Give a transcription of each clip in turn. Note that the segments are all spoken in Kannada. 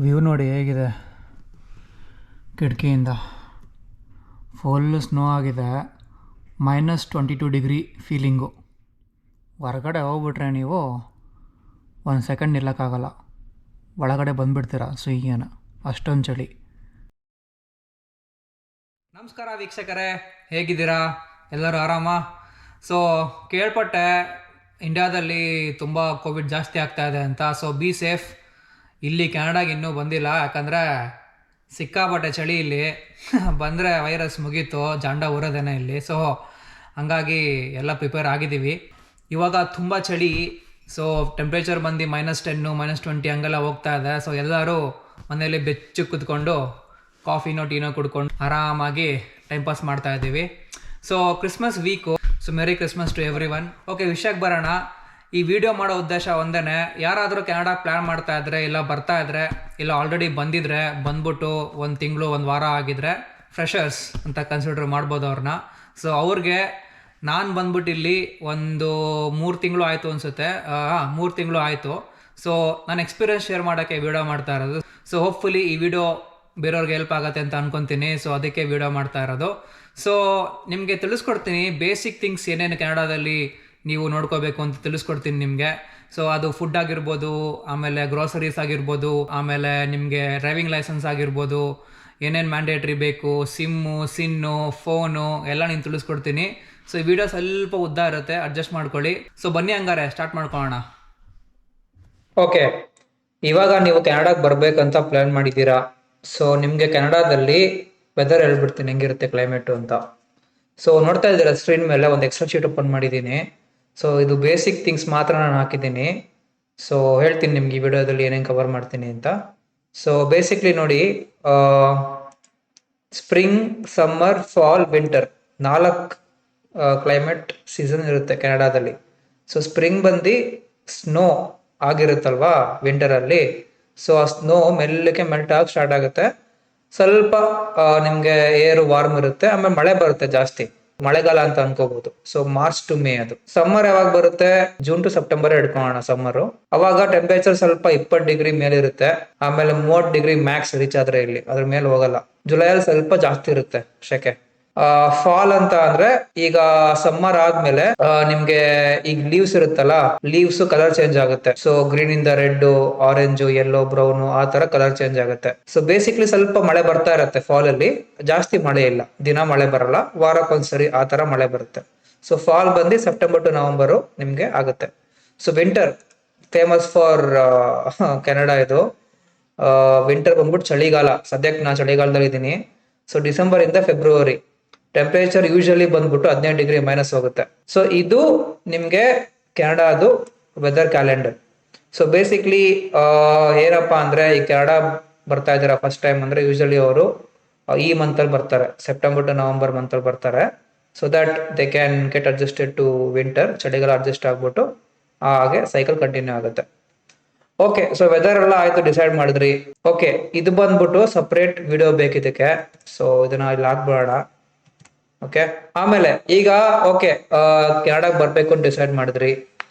ವ್ಯೂ ನೋಡಿ ಹೇಗಿದೆ ಕಿಟಕಿಯಿಂದ. ಫುಲ್ ಸ್ನೋ ಆಗಿದೆ. -22 ಫೀಲಿಂಗು. ಹೊರಗಡೆ ಹೋಗ್ಬಿಟ್ರೆ ನೀವು ಒಂದು ಸೆಕೆಂಡ್ ನಿಲ್ಲಕ್ಕಾಗಲ್ಲ, ಒಳಗಡೆ ಬಂದುಬಿಡ್ತೀರ ಸುಯ್ಯನ, ಅಷ್ಟೊಂದು ಚಳಿ. ನಮಸ್ಕಾರ ವೀಕ್ಷಕರೇ, ಹೇಗಿದ್ದೀರಾ? ಎಲ್ಲರೂ ಆರಾಮ? ಸೊ ಕೇಳ್ಪಟ್ಟೆ ಇಂಡಿಯಾದಲ್ಲಿ ತುಂಬ ಕೋವಿಡ್ ಜಾಸ್ತಿ ಆಗ್ತಾ ಇದೆ ಅಂತ. So be safe. ಇಲ್ಲಿ ಕೆನಡಾಗೆ ಇನ್ನೂ ಬಂದಿಲ್ಲ, ಯಾಕಂದರೆ ಸಿಕ್ಕಾಪಟ್ಟೆ ಚಳಿ ಇಲ್ಲಿ. ಬಂದರೆ ವೈರಸ್ ಮುಗೀತು, ಜಾಂಡ ಊರೋದೇನೆ ಇಲ್ಲಿ. ಸೊ ಹಂಗಾಗಿ ಎಲ್ಲ ಪ್ರಿಪೇರ್ ಆಗಿದ್ದೀವಿ. ಇವಾಗ ತುಂಬ ಚಳಿ. ಸೊ ಟೆಂಪ್ರೇಚರ್ ಬಂದು -10 -20 ಹಂಗೆಲ್ಲ ಹೋಗ್ತಾ ಇದೆ. ಸೊ ಎಲ್ಲರೂ ಮನೆಯಲ್ಲಿ ಬೆಚ್ಚು ಕೂತ್ಕೊಂಡು ಕಾಫಿನೋ ಟೀನೋ ಕುಡ್ಕೊಂಡು ಆರಾಮಾಗಿ ಟೈಮ್ ಪಾಸ್ ಮಾಡ್ತಾ ಇದ್ದೀವಿ. So Christmas week. So merry Christmas to everyone. Okay, ವಿಷಯಕ್ಕೆ ಬರೋಣ. ಈ ವಿಡಿಯೋ ಮಾಡೋ ಉದ್ದೇಶ ಒಂದೇ, ಯಾರಾದರೂ ಕೆನಡಾ ಪ್ಲ್ಯಾನ್ ಮಾಡ್ತಾ ಇದ್ರೆ, ಇಲ್ಲ ಬರ್ತಾ ಇದ್ರೆ, ಇಲ್ಲ ಆಲ್ರೆಡಿ ಬಂದಿದ್ರೆ, ಬಂದ್ಬಿಟ್ಟು 1 ತಿಂಗಳು 1 ವಾರ ಆಗಿದ್ರೆ ಫ್ರೆಷರ್ಸ್ ಅಂತ ಕನ್ಸಿಡರ್ ಮಾಡ್ಬೋದು ಅವ್ರನ್ನ. ಸೊ ಅವ್ರಿಗೆ ನಾನು ಬಂದ್ಬಿಟ್ಟು ಇಲ್ಲಿ ಒಂದು 3 ತಿಂಗಳು ಆಯಿತು ಅನಿಸುತ್ತೆ. 3 ತಿಂಗಳು ಆಯಿತು. ಸೊ ನಾನು ಎಕ್ಸ್ಪೀರಿಯನ್ಸ್ ಶೇರ್ ಮಾಡೋಕ್ಕೆ ವಿಡಿಯೋ ಮಾಡ್ತಾ ಇರೋದು. ಸೊ ಹೋಪ್ಫುಲಿ ಈ ವಿಡಿಯೋ ಬೇರೆಯವ್ರಿಗೆ ಹೆಲ್ಪ್ ಆಗುತ್ತೆ ಅಂತ ಅನ್ಕೊತೀನಿ. ಸೊ ಅದಕ್ಕೆ ವಿಡಿಯೋ ಮಾಡ್ತಾ ಇರೋದು. ಸೊ ನಿಮಗೆ ತಿಳಿಸ್ಕೊಡ್ತೀನಿ ಬೇಸಿಕ್ ಥಿಂಗ್ಸ್ ಏನೇನು ಕೆನಡಾದಲ್ಲಿ ನೀವು ನೋಡ್ಕೋಬೇಕು ಅಂತ ತಿಳಿಸ್ಕೊಡ್ತೀನಿ ನಿಮಗೆ. ಸೊ ಅದು ಫುಡ್ ಆಗಿರ್ಬೋದು, ಆಮೇಲೆ ಗ್ರೋಸರೀಸ್ ಆಗಿರ್ಬೋದು, ಆಮೇಲೆ ನಿಮಗೆ ಡ್ರೈವಿಂಗ್ ಲೈಸೆನ್ಸ್ ಆಗಿರ್ಬೋದು, ಏನೇನು ಮ್ಯಾಂಡೇಟ್ರಿ ಬೇಕು, ಸಿನ್ನು, ಫೋನು ಎಲ್ಲ ನೀನು ತಿಳಿಸ್ಕೊಡ್ತೀನಿ. ಸೊ ಈ ವಿಡಿಯೋ ಸ್ವಲ್ಪ ಉದ್ದ ಇರುತ್ತೆ, ಅಡ್ಜಸ್ಟ್ ಮಾಡ್ಕೊಳ್ಳಿ. ಸೊ ಬನ್ನಿ ಹಂಗಾರೆ ಸ್ಟಾರ್ಟ್ ಮಾಡ್ಕೊಳ್ಳೋಣ. ಓಕೆ, ಇವಾಗ ನೀವು ಕೆನಡಾಗೆ ಬರ್ಬೇಕಂತ ಪ್ಲಾನ್ ಮಾಡಿದ್ದೀರಾ. ಸೊ ನಿಮಗೆ ಕೆನಡಾದಲ್ಲಿ ವೆದರ್ ಹೇಳ್ಬಿಡ್ತೀನಿ ಹೆಂಗಿರುತ್ತೆ ಕ್ಲೈಮೇಟು ಅಂತ. ಸೊ ನೋಡ್ತಾ ಇದ್ದೀರಾ ಸ್ಕ್ರೀನ್ ಮೇಲೆ ಒಂದು ಎಕ್ಸ್ಟ್ರಾ ಶೀಟ್ ಓಪನ್ ಮಾಡಿದ್ದೀನಿ. ಸೊ ಇದು ಬೇಸಿಕ್ ಥಿಂಗ್ಸ್ ಮಾತ್ರ ನಾನು ಹಾಕಿದ್ದೀನಿ. ಸೊ ಹೇಳ್ತೀನಿ ನಿಮ್ಗೆ ಈ ವಿಡಿಯೋದಲ್ಲಿ ಏನೇನು ಕವರ್ ಮಾಡ್ತೀನಿ ಅಂತ. ಸೊ ಬೇಸಿಕ್ಲಿ ನೋಡಿ, spring, summer, fall, winter 4 climate season ಇರುತ್ತೆ ಕೆನಡಾದಲ್ಲಿ. ಸೊ ಸ್ಪ್ರಿಂಗ್ ಬಂದು ಸ್ನೋ ಆಗಿರುತ್ತಲ್ವಾ ವಿಂಟರಲ್ಲಿ. ಸೊ ಆ ಸ್ನೋ ಮೆಲ್ಲಕ್ಕೆ ಮೆಲ್ಟ್ ಆಗಿ ಸ್ಟಾರ್ಟ್ ಆಗುತ್ತೆ. ಸ್ವಲ್ಪ ನಿಮಗೆ ಏರು ವಾರ್ಮ್ ಇರುತ್ತೆ, ಆಮೇಲೆ ಮಳೆ ಬರುತ್ತೆ ಜಾಸ್ತಿ. ಮಳೆಗಾಲ ಅಂತ ಅನ್ಕೋಬಹುದು. ಸೊ ಮಾರ್ಚ್ ಟು ಮೇ ಅದು. ಸಮ್ಮರ್ ಯಾವಾಗ ಬರುತ್ತೆ? ಜೂನ್ ಟು ಸೆಪ್ಟೆಂಬರ್ ಹಿಡ್ಕೊಳ್ಳೋಣ ಸಮ್ಮರ್. ಅವಾಗ ಟೆಂಪರೇಚರ್ ಸ್ವಲ್ಪ 20 ಡಿಗ್ರಿ ಮೇಲೆ ಇರುತ್ತೆ, ಆಮೇಲೆ 30 ಡಿಗ್ರಿ ಮ್ಯಾಕ್ಸ್ ರೀಚ್ ಆದ್ರೆ ಇಲ್ಲಿ ಅದ್ರ ಮೇಲೆ ಹೋಗಲ್ಲ. ಜುಲೈಯಲ್ಲಿ ಸ್ವಲ್ಪ ಜಾಸ್ತಿ ಇರುತ್ತೆ ಶೆಕೆ. ಫಾಲ್ ಅಂತ ಅಂದ್ರೆ ಈಗ ಸಮ್ಮರ್ ಆದ್ಮೇಲೆ ನಿಮ್ಗೆ ಈಗ ಲೀವ್ಸ್ ಇರುತ್ತಲ್ಲ, ಲೀವ್ಸ್ ಕಲರ್ ಚೇಂಜ್ ಆಗುತ್ತೆ. ಸೊ ಗ್ರೀನ್ ಇಂದ ರೆಡ್, ಆರೆಂಜ್, ಯೆಲ್ಲೋ, ಬ್ರೌನ್ ಆ ತರ ಕಲರ್ ಚೇಂಜ್ ಆಗುತ್ತೆ. ಸೊ ಬೇಸಿಕ್ಲಿ ಸ್ವಲ್ಪ ಮಳೆ ಬರ್ತಾ ಇರುತ್ತೆ ಫಾಲ್ ಅಲ್ಲಿ. ಜಾಸ್ತಿ ಮಳೆ ಇಲ್ಲ, ದಿನ ಮಳೆ ಬರಲ್ಲ, ವಾರಕ್ಕೊಂದ್ಸರಿ ಆ ತರ ಮಳೆ ಬರುತ್ತೆ. ಸೊ ಫಾಲ್ ಬಂದು ಸೆಪ್ಟೆಂಬರ್ ಟು ನವೆಂಬರ್ ನಿಮ್ಗೆ ಆಗುತ್ತೆ. So winter famous for Canada ಇದು. ವಿಂಟರ್ ಬಂದ್ಬಿಟ್ಟು ಚಳಿಗಾಲ. ಸದ್ಯಕ್ಕೆ ನಾ ಚಳಿಗಾಲದಲ್ಲಿ ಇದ್ದೀನಿ. ಸೊ ಡಿಸೆಂಬರ್ ಇಂದ ಫೆಬ್ರವರಿ ಟೆಂಪರೇಚರ್ ಯೂಶಲಿ ಬಂದ್ಬಿಟ್ಟು 15 ಡಿಗ್ರಿ ಮೈನಸ್ ಹೋಗುತ್ತೆ. ಸೊ ಇದು ನಿಮ್ಗೆ ಕೆನಡಾದು ವೆದರ್ ಕ್ಯಾಲೆಂಡರ್. ಸೊ ಬೇಸಿಕ್ಲಿ ಏನಪ್ಪಾ ಅಂದ್ರೆ, ಈ ಕೆನಡಾ ಬರ್ತಾ ಇದಾರೆ ಫಸ್ಟ್ ಟೈಮ್ ಅಂದ್ರೆ ಯೂಶಲಿ ಅವರು ಈ ಮಂತ್ ಅಲ್ಲಿ ಬರ್ತಾರೆ, ಸೆಪ್ಟೆಂಬರ್ ಟು ನವೆಂಬರ್ ಮಂತ್ ಅಲ್ಲಿ ಬರ್ತಾರೆ. So that they can get adjusted to winter. ಚಳಿಗಾಲ ಅಡ್ಜಸ್ಟ್ ಆಗ್ಬಿಟ್ಟು ಹಾಗೆ ಸೈಕಲ್ ಕಂಟಿನ್ಯೂ ಆಗುತ್ತೆ. ಓಕೆ, ಸೊ ವೆದರ್ ಎಲ್ಲ ಆಯ್ತು, ಡಿಸೈಡ್ ಮಾಡಿದ್ರಿ. ಓಕೆ, ಇದು ಬಂದ್ಬಿಟ್ಟು ಸಪ್ರೇಟ್ ವಿಡಿಯೋ ಬೇಕಿದ್ದಕ್ಕೆ. ಸೊ ಇದನ್ನ ಇಲ್ಲಿ ಹಾಕ್ಬಿಡೋಣ. ಓಕೆ, ಆಮೇಲೆ ಈಗ ಓಕೆ, ಕೆನಡಾಗ್ ಬರ್ಬೇಕು ಅಂತ ಡಿಸೈಡ್ ಮಾಡಿದ್ರಿ.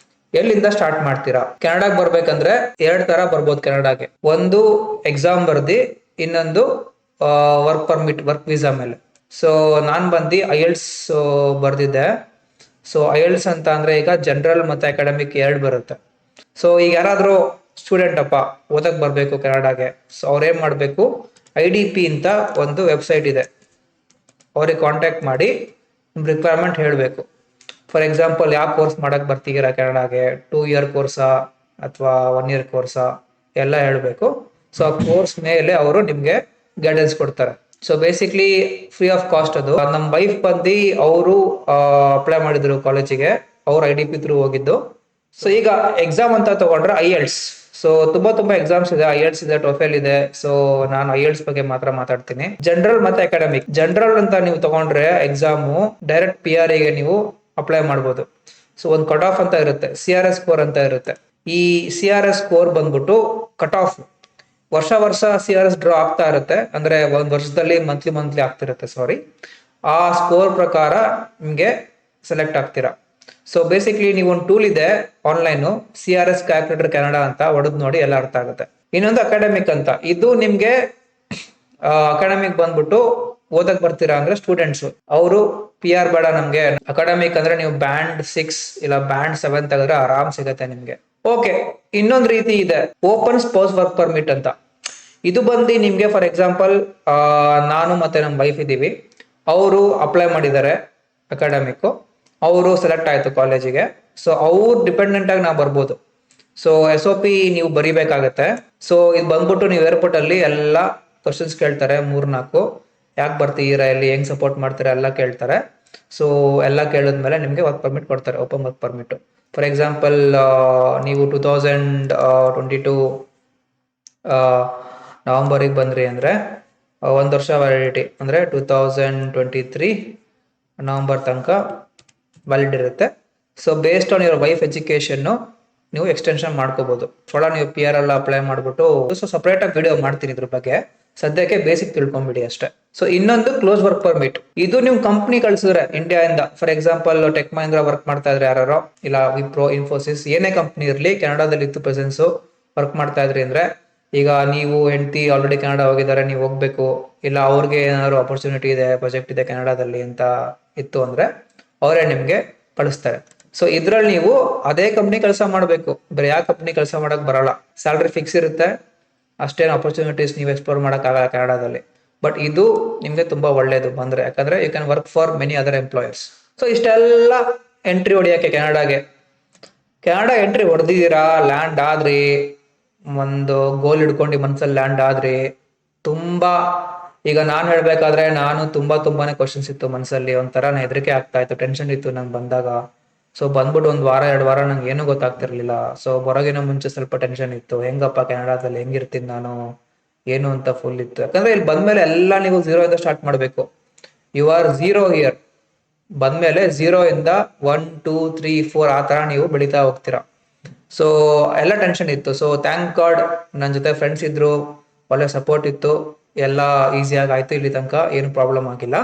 ಎಲ್ಲಿಂದ ಸ್ಟಾರ್ಟ್ ಮಾಡ್ತೀರಾ? ಕೆನಡಾಗ್ ಬರ್ಬೇಕಂದ್ರೆ 2 ತರ ಬರ್ಬೋದು ಕೆನಡಾಗೆ. ಒಂದು ಎಕ್ಸಾಮ್ ಬರ್ದಿ, ಇನ್ನೊಂದು ವರ್ಕ್ ಪರ್ಮಿಟ್, ವರ್ಕ್ ವೀಸಾ ಮೇಲೆ. ಸೊ ನಾನ್ ಬಂದು IELTS ಬರ್ದಿದ್ದೆ. ಸೊ IELTS ಅಂತ ಅಂದ್ರೆ ಈಗ ಜನರಲ್ ಮತ್ತೆ ಅಕಾಡೆಮಿಕ್ 2 ಬರುತ್ತೆ. ಸೊ ಈಗ ಯಾರಾದ್ರೂ ಸ್ಟೂಡೆಂಟ್ ಅಪ್ಪ ಓದಕ್ ಬರ್ಬೇಕು ಕೆನಡಾಗೆ, ಸೊ ಅವ್ರೇನ್ ಮಾಡ್ಬೇಕು, IDP ಅಂತ ಒಂದು ವೆಬ್ಸೈಟ್ ಇದೆ, ಅವ್ರಿಗೆ ಕಾಂಟ್ಯಾಕ್ಟ್ ಮಾಡಿ ನಿಮ್ ರಿಕ್ವೈರ್ಮೆಂಟ್ ಹೇಳಬೇಕು. ಫಾರ್ ಎಕ್ಸಾಂಪಲ್ ಯಾವ ಕೋರ್ಸ್ ಮಾಡಕ್ ಬರ್ತಿದ್ದೀರಾ ಕೆನಡಾಗೆ, 2 ಇಯರ್ ಕೋರ್ಸಾ ಅಥವಾ 1 ಇಯರ್ ಕೋರ್ಸಾ ಎಲ್ಲ ಹೇಳಬೇಕು. ಸೊ ಆ ಕೋರ್ಸ್ ಮೇಲೆ ಅವರು ನಿಮ್ಗೆ ಗೈಡೆನ್ಸ್ ಕೊಡ್ತಾರೆ. So basically free of cost ಅದು. ನಮ್ಮ ವೈಫ್ ಬಂದು ಅವರು ಅಪ್ಲೈ ಮಾಡಿದ್ರು ಕಾಲೇಜಿಗೆ, ಅವ್ರು IDP ಥ್ರೂ ಹೋಗಿದ್ದು. ಸೊ ಈಗ ಎಕ್ಸಾಮ್ ಅಂತ ತಗೊಂಡ್ರೆ IELTS. ಸೊ ತುಂಬಾ ಎಕ್ಸಾಮ್ಸ್ ಇದೆ. IELTS ಇದೆ, TOEFL ಇದೆ. ಸೊ ನಾನು IELTS ಬಗ್ಗೆ ಮಾತ್ರ ಮಾತಾಡ್ತೀನಿ. ಜನರಲ್ ಮತ್ತೆ ಅಕಾಡೆಮಿಕ್. ಜನರಲ್ ಅಂತ ನೀವು ತಗೊಂಡ್ರೆ ಎಕ್ಸಾಮು ಡೈರೆಕ್ಟ್ PR ಗೆ ನೀವು ಅಪ್ಲೈ ಮಾಡ್ಬೋದು. ಸೊ ಒಂದು ಕಟ್ ಆಫ್ ಅಂತ ಇರುತ್ತೆ, CRS ಸ್ಕೋರ್ ಅಂತ ಇರುತ್ತೆ. ಈ CRS ಸ್ಕೋರ್ ಬಂದ್ಬಿಟ್ಟು ಕಟ್ ಆಫ್ ವರ್ಷ CRS ಡ್ರಾ ಆಗ್ತಾ ಇರುತ್ತೆ. ಅಂದ್ರೆ ಒಂದ್ ವರ್ಷದಲ್ಲಿ ಮಂತ್ಲಿ ಆಗ್ತಿರುತ್ತೆ, ಸಾರಿ. ಆ ಸ್ಕೋರ್ ಪ್ರಕಾರ ನಿಮ್ಗೆ ಸೆಲೆಕ್ಟ್ ಆಗ್ತೀರಾ. ಸೊ ಬೇಸಿಕ್ಲಿ ನೀವು ಒಂದು ಟೂಲ್ ಇದೆ ಆನ್ಲೈನ್, CRS ಕ್ಯಾಲ್ಕುಲೇಟರ್ ಕೆನಡಾ ಅಂತ, ಹೊಡೆದ್ ನೋಡಿ ಎಲ್ಲ ಅರ್ಥ ಆಗುತ್ತೆ. ಇನ್ನೊಂದು ಅಕಾಡೆಮಿಕ್ ಅಂತ, ಇದು ನಿಮ್ಗೆ ಅಕಾಡೆಮಿಕ್ ಬಂದ್ಬಿಟ್ಟು ಓದಕ್ ಬರ್ತೀರಾ ಅಂದ್ರೆ ಸ್ಟೂಡೆಂಟ್ಸ್ ಅವರು ಪಿ ಆರ್ ಬೇಡ ನಮ್ಗೆ. ಅಕಾಡೆಮಿಕ್ ಅಂದ್ರೆ ನೀವು ಬ್ಯಾಂಡ್ 6 ಇಲ್ಲ ಬ್ಯಾಂಡ್ 7 ತೆಗೆದ್ರೆ ಆರಾಮ್ ಸಿಗತ್ತೆ ನಿಮ್ಗೆ. ಓಕೆ, ಇನ್ನೊಂದು ರೀತಿ ಇದೆ, ಓಪನ್ ಸ್ಪೌಸ್ ವರ್ಕ್ ಪರ್ಮಿಟ್ ಅಂತ. ಇದು ಬಂದು ನಿಮ್ಗೆ ಫಾರ್ ಎಕ್ಸಾಂಪಲ್ ನಾನು ಮತ್ತೆ ನಮ್ಮ ವೈಫ್ ಇದ್ದೀವಿ, ಅವರು ಅಪ್ಲೈ ಮಾಡಿದ್ದಾರೆ ಅಕಾಡೆಮಿಕ್, ಅವರು ಸೆಲೆಕ್ಟ್ ಆಯ್ತು ಕಾಲೇಜಿಗೆ. ಸೊ ಅವ್ರು ಡಿಪೆಂಡೆಂಟ್ ಆಗಿ ನಾವು ಬರ್ಬೋದು. ಸೊ SOP ನೀವು ಬರಿಬೇಕಾಗತ್ತೆ. ಸೊ ಇದು ಬಂದ್ಬಿಟ್ಟು ನೀವು ಏರ್ಪೋರ್ಟ್ ಅಲ್ಲಿ ಎಲ್ಲ ಕ್ವಶನ್ಸ್ ಕೇಳ್ತಾರೆ, 3-4 ಯಾಕೆ ಬರ್ತೀರಾ, ಇಲ್ಲಿ ಹೆಂಗ್ ಸಪೋರ್ಟ್ ಮಾಡ್ತೀರಾ ಎಲ್ಲ ಕೇಳ್ತಾರೆ. ಸೊ ಎಲ್ಲ ಕೇಳಿದ್ಮೇಲೆ ನಿಮ್ಗೆ ವರ್ಕ್ ಪರ್ಮಿಟ್ ಕೊಡ್ತಾರೆ, open work permit. For example ನೀವು 2022 ನವೆಂಬರಿಗೆ ಬಂದ್ರಿ ಅಂದ್ರೆ 1 ವರ್ಷ ವ್ಯಾಲಿಡಿಟಿ, ಅಂದ್ರೆ 2023 ನವೆಂಬರ್ ತನಕ ವ್ಯಾಲಿಡ್ ಇರುತ್ತೆ. So based on your wife education ನೀವು ಎಕ್ಸ್ಟೆನ್ಷನ್ ಮಾಡ್ಕೋಬಹುದು. ನೀವು PR ಎಲ್ಲ ಅಪ್ಲೈ ಮಾಡ್ಬಿಟ್ಟು, ಸೊ ಸಪರೇಟ್ ಆಗಿ ವಿಡಿಯೋ ಮಾಡ್ತೀನಿ ಇದ್ರ ಬಗ್ಗೆ, ಸದ್ಯಕ್ಕೆ ಬೇಸಿಕ್ ತಿಳ್ಕೊಂಬಿಡಿ ಅಷ್ಟೇ. ಸೊ ಇನ್ನೊಂದು ಕ್ಲೋಸ್ ವರ್ಕ್ ಪರ್ಮಿಟ್, ಇದು ನೀವು ಕಂಪ್ನಿ ಕಳ್ಸಿದ್ರೆ ಇಂಡಿಯಾದಿಂದ, for example tech Mahindra work ಮಾಡ್ತಾ ಇದ್ರೆ ಯಾರು, ಇಲ್ಲ ವಿಪ್ರೋ, ಇನ್ಫೋಸಿಸ್, ಏನೇ ಕಂಪ್ನಿ ಇರಲಿ ಕೆನಡಾದಲ್ಲಿ ಇತ್ತು ಪ್ರೆಸೆನ್ಸ್ ವರ್ಕ್ ಮಾಡ್ತಾ ಇದ್ರಿ ಅಂದ್ರೆ, ಈಗ ನೀವು ಹೆಂಡತಿ ಆಲ್ರೆಡಿ ಕೆನಡಾ ಹೋಗಿದ್ದಾರೆ, ನೀವು ಹೋಗ್ಬೇಕು, ಇಲ್ಲ ಅವ್ರಿಗೆ ಏನಾದ್ರು ಅಪರ್ಚುನಿಟಿ ಇದೆ, ಪ್ರಾಜೆಕ್ಟ್ ಇದೆ ಕೆನಡಾದಲ್ಲಿ ಅಂತ ಇತ್ತು ಅಂದ್ರೆ ಅವರೇ ನಿಮ್ಗೆ ಕಳಿಸ್ತಾರೆ. ಸೊ ಇದ್ರಲ್ಲಿ ನೀವು ಅದೇ ಕಂಪ್ನಿ ಕೆಲಸ ಮಾಡಬೇಕು, ಬೇರೆ ಯಾವ ಕಂಪ್ನಿ ಕೆಲಸ ಮಾಡಕ್ ಬರಲ್ಲ. ಸ್ಯಾಲ್ರಿ ಫಿಕ್ಸ್ ಇರುತ್ತೆ, ಅಷ್ಟೇನು ಅಪರ್ಚುನಿಟೀಸ್ ನೀವು ಎಕ್ಸ್ಪ್ಲೋರ್ ಆಗಲ್ಲ ಕೆನಡಾದಲ್ಲಿ. ಬಟ್ ಇದು ನಿಮ್ಗೆ ತುಂಬಾ ಒಳ್ಳೇದು ಬಂದ್ರೆ, ಯಾಕಂದ್ರೆ you can work for many other employers. So ಇಷ್ಟೆಲ್ಲ ಎಂಟ್ರಿ ಹೊಡಿಯಕ್ಕೆ ಕೆನಡಾಗೆ, ಕೆನಡಾ ಎಂಟ್ರಿ ಹೊಡೆದಿದ್ದೀರಾ, ಲ್ಯಾಂಡ್ ಆದ್ರಿ, ಒಂದು ಗೋಲ್ ಹಿಡ್ಕೊಂಡು ಮನ್ಸಲ್ಲಿ ಲ್ಯಾಂಡ್ ಆದ್ರಿ, ತುಂಬಾ ಈಗ ನಾನು ಹೇಳ್ಬೇಕಾದ್ರೆ ನಾನು ತುಂಬಾನೇ ಕ್ವಶನ್ಸ್ ಇತ್ತು ಮನ್ಸಲ್ಲಿ, ಒಂಥರ ಹೆದರಿಕೆ ಆಗ್ತಾ ಇತ್ತು, ಟೆನ್ಷನ್ ಇತ್ತು ನಂಗೆ ಬಂದಾಗ. ಸೊ ಬಂದ್ಬಿಟ್ಟು 1 ವಾರ 2 ವಾರ ನಂಗೆ ಏನೂ ಗೊತ್ತಾಗ್ತಿರ್ಲಿಲ್ಲ. ಸೊ ಬರೋಗಿನ ಮುಂಚೆ ಸ್ವಲ್ಪ ಟೆನ್ಷನ್ ಇತ್ತು, ಹೆಂಗಪ್ಪ ಕೆನಡಾದಲ್ಲಿ ಹೆಂಗಿರ್ತೀನಿ ನಾನು ಏನು ಅಂತ ಫುಲ್ ಇತ್ತು. ಯಾಕಂದ್ರೆ ಇಲ್ಲಿ ಬಂದ್ಮೇಲೆ ಎಲ್ಲ ನೀವು 0 ಇಂದ ಸ್ಟಾರ್ಟ್ ಮಾಡ್ಬೇಕು. You are 0 here. ಬಂದ್ಮೇಲೆ 0 ಇಂದ 1 2 3 4 ಆ ತರ ನೀವು ಬೆಳೀತಾ ಹೋಗ್ತೀರಾ. ಸೊ ಎಲ್ಲ ಟೆನ್ಷನ್ ಇತ್ತು. ಸೊ ಥ್ಯಾಂಕ್ ಗಾಡ್ ನನ್ನ ಜೊತೆ ಫ್ರೆಂಡ್ಸ್ ಇದ್ರು, ಒಳ್ಳೆ ಸಪೋರ್ಟ್ ಇತ್ತು, ಎಲ್ಲ ಈಸಿಯಾಗಿ ಆಯ್ತು, ಇಲ್ಲಿ ತನಕ ಏನು ಪ್ರಾಬ್ಲಮ್ ಆಗಿಲ್ಲ.